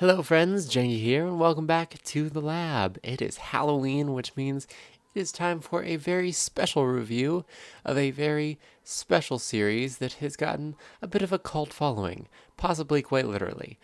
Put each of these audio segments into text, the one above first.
Hello friends, Janky here, and welcome back to the lab. It is Halloween, which means it is time for a very special review of a very special series that has gotten a bit of a cult following, possibly quite literally.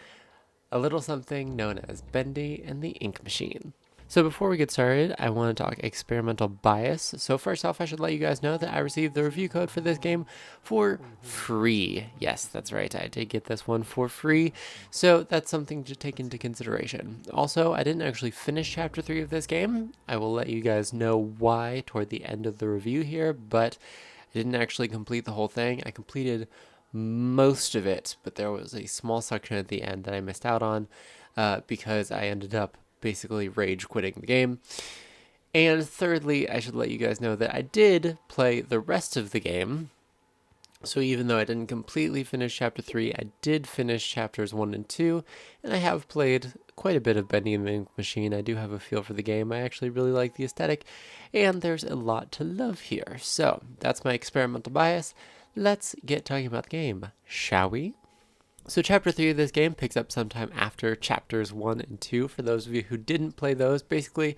A little something known as Bendy and the Ink Machine. So before we get started, I want to talk experimental bias. So first off, I should let you guys know that I received the review code for this game for free. Yes, that's right, I did get this one for free. So that's something to take into consideration. Also, I didn't actually finish Chapter 3 of this game. I will let you guys know why toward the end of the review here, but I didn't actually complete the whole thing. I completed most of it, but there was a small section at the end that I missed out on because I ended up basically rage quitting the game. And thirdly, I should let you guys know that I did play the rest of the game. So even though I didn't completely finish Chapter 3, I did finish Chapters 1 and 2, and I have played quite a bit of Bendy and the Ink Machine. I do have a feel for the game. I actually really like the aesthetic, and there's a lot to love here. So that's my experimental bias. Let's get talking about the game, shall we? So Chapter 3 of this game picks up sometime after Chapters 1 and 2. For those of you who didn't play those, basically,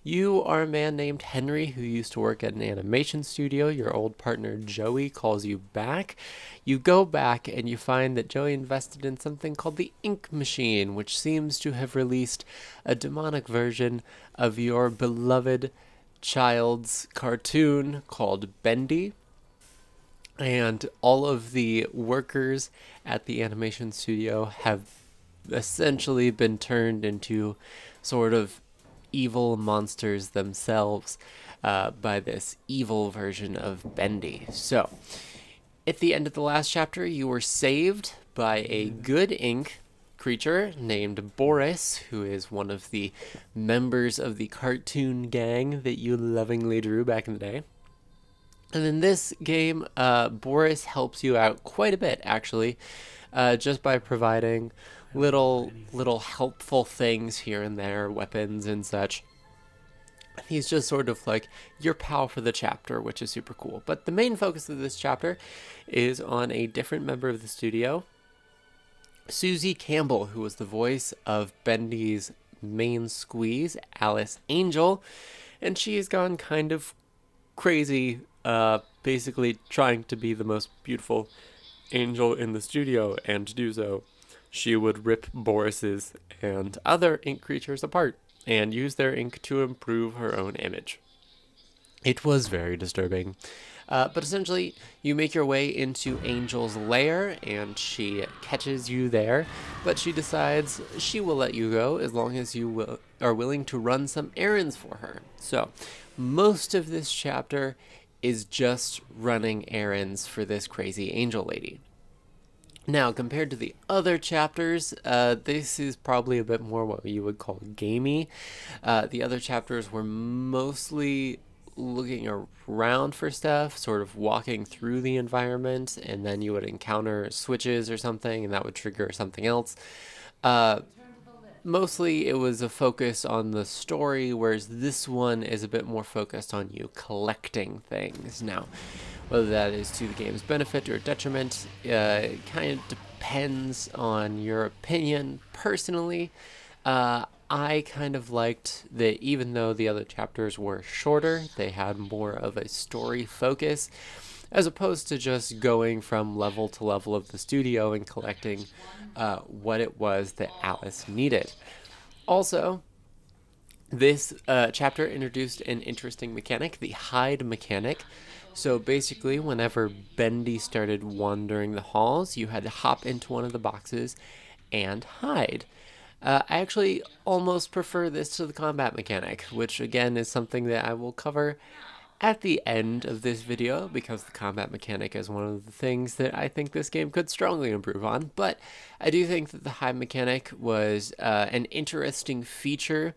you are a man named Henry who used to work at an animation studio. Your old partner Joey calls you back. You go back and you find that Joey invested in something called the Ink Machine, which seems to have released a demonic version of your beloved child's cartoon called Bendy. And all of the workers at the animation studio have essentially been turned into sort of evil monsters themselves by this evil version of Bendy. So, at the end of the last chapter, you were saved by a good ink creature named Boris, who is one of the members of the cartoon gang that you lovingly drew back in the day. And in this game, Boris helps you out quite a bit, actually, just by providing little helpful things here and there, weapons and such. He's just sort of like your pal for the chapter, which is super cool. But the main focus of this chapter is on a different member of the studio, Susie Campbell, who was the voice of Bendy's main squeeze, Alice Angel, and she has gone kind of crazy, basically trying to be the most beautiful angel in the studio, and to do so, she would rip Boris's and other ink creatures apart and use their ink to improve her own image. It was very disturbing. But essentially, you make your way into Angel's lair, and she catches you there, but she decides she will let you go as long as you are willing to run some errands for her. So, most of this chapter is just running errands for this crazy angel lady. Now, compared to the other chapters, this is probably a bit more what you would call gamey. The other chapters were mostly looking around for stuff, sort of walking through the environment, and then you would encounter switches or something, and that would trigger something else. Mostly it was a focus on the story, whereas this one is a bit more focused on you collecting things. Now, whether that is to the game's benefit or detriment, it kind of depends on your opinion. Personally, I kind of liked that even though the other chapters were shorter, they had more of a story focus, as opposed to just going from level to level of the studio and collecting what it was that Alice needed. Also, this chapter introduced an interesting mechanic, the hide mechanic. So basically, whenever Bendy started wandering the halls, you had to hop into one of the boxes and hide. I actually almost prefer this to the combat mechanic, which again is something that I will cover at the end of this video, because the combat mechanic is one of the things that I think this game could strongly improve on. But I do think that the hide mechanic was an interesting feature.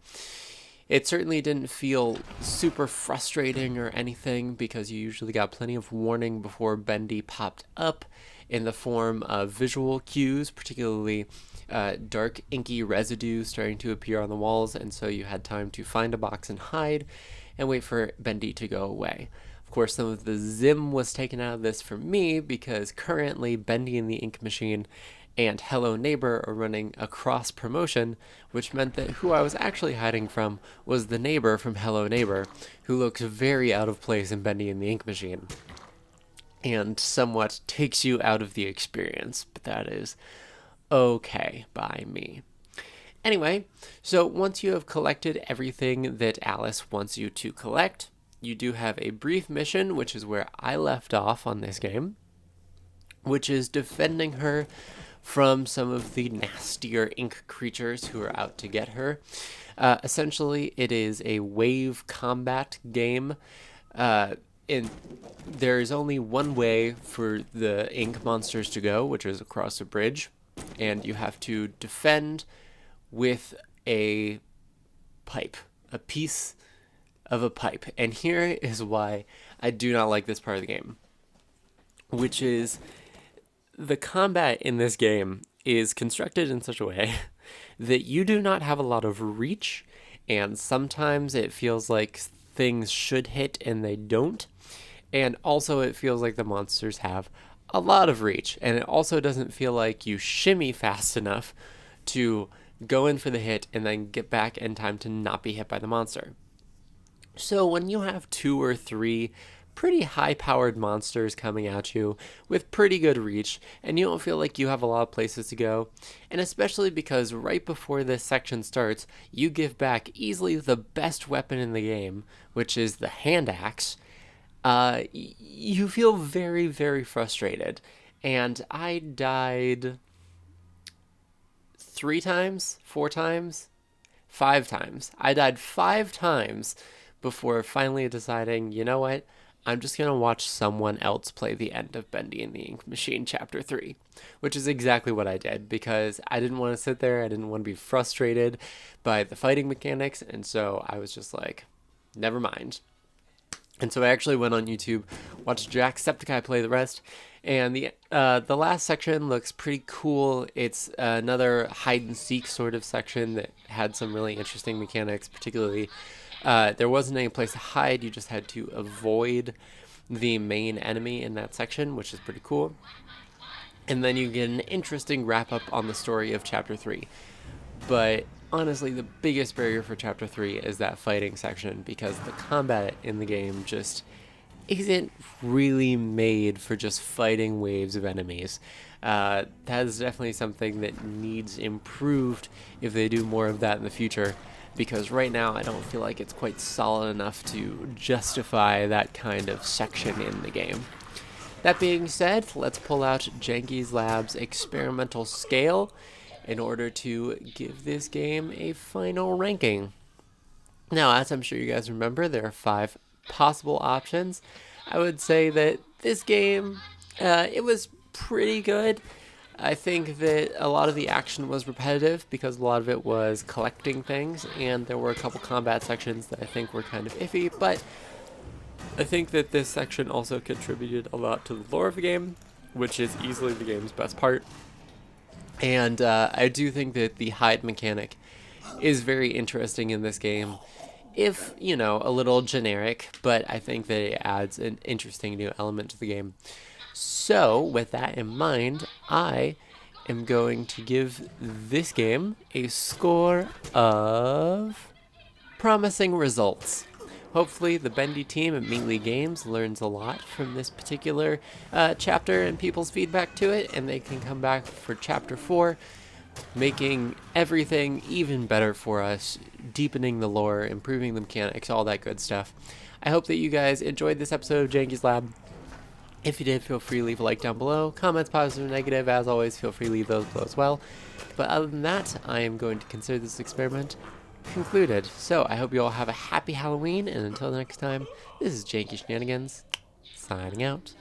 It certainly didn't feel super frustrating or anything, because you usually got plenty of warning before Bendy popped up in the form of visual cues, particularly dark inky residue starting to appear on the walls, and so you had time to find a box and hide and wait for Bendy to go away. Of course, some of the zim was taken out of this for me, because currently Bendy and the Ink Machine and Hello Neighbor are running a cross promotion, which meant that who I was actually hiding from was the neighbor from Hello Neighbor, who looks very out of place in Bendy and the Ink Machine, and somewhat takes you out of the experience, but that is okay by me. Anyway, so once you have collected everything that Alice wants you to collect, you do have a brief mission, which is where I left off on this game, which is defending her from some of the nastier ink creatures who are out to get her. Essentially, it is a wave combat game. There's only one way for the ink monsters to go, which is across a bridge, and you have to defend with a pipe, a piece of a pipe. And here is why I do not like this part of the game, which is the combat in this game is constructed in such a way that you do not have a lot of reach, and sometimes it feels like things should hit and they don't. And also it feels like the monsters have a lot of reach, and it also doesn't feel like you shimmy fast enough to go in for the hit and then get back in time to not be hit by the monster. So when you have 2 or 3 pretty high-powered monsters coming at you with pretty good reach, and you don't feel like you have a lot of places to go, and especially because right before this section starts, you give back easily the best weapon in the game, which is the hand axe, you feel very, very frustrated. And I died 3 times, 4 times, 5 times. I died 5 times before finally deciding, you know what? I'm just going to watch someone else play the end of Bendy and the Ink Machine Chapter 3, which is exactly what I did, because I didn't want to sit there, I didn't want to be frustrated by the fighting mechanics, and so I was just like, never mind. And so I actually went on YouTube, watched Jacksepticeye play the rest, and the last section looks pretty cool. It's another hide-and-seek sort of section that had some really interesting mechanics, particularly there wasn't any place to hide, you just had to avoid the main enemy in that section, which is pretty cool. And then you get an interesting wrap-up on the story of Chapter 3. But honestly, the biggest barrier for Chapter 3 is that fighting section, because the combat in the game just isn't really made for just fighting waves of enemies. That is definitely something that needs improved if they do more of that in the future, because right now I don't feel like it's quite solid enough to justify that kind of section in the game. That being said, let's pull out Janky's Lab's experimental scale in order to give this game a final ranking. Now, as I'm sure you guys remember, there are 5 possible options. I would say that this game, it was pretty good. I think that a lot of the action was repetitive because a lot of it was collecting things, and there were a couple combat sections that I think were kind of iffy, but I think that this section also contributed a lot to the lore of the game, which is easily the game's best part. And I do think that the hide mechanic is very interesting in this game, if, you know, a little generic, but I think that it adds an interesting new element to the game. So, with that in mind, I am going to give this game a score of promising results. Hopefully the Bendy team at MacLeod Games learns a lot from this particular chapter and people's feedback to it, and they can come back for Chapter 4, making everything even better for us, deepening the lore, improving the mechanics, all that good stuff. I hope that you guys enjoyed this episode of Janky's Lab. If you did, feel free to leave a like down below. Comments, positive or negative, as always, feel free to leave those below as well. But other than that, I am going to consider this experiment concluded. So I hope you all have a happy Halloween, and until next time, this is Janky Shenanigans, signing out.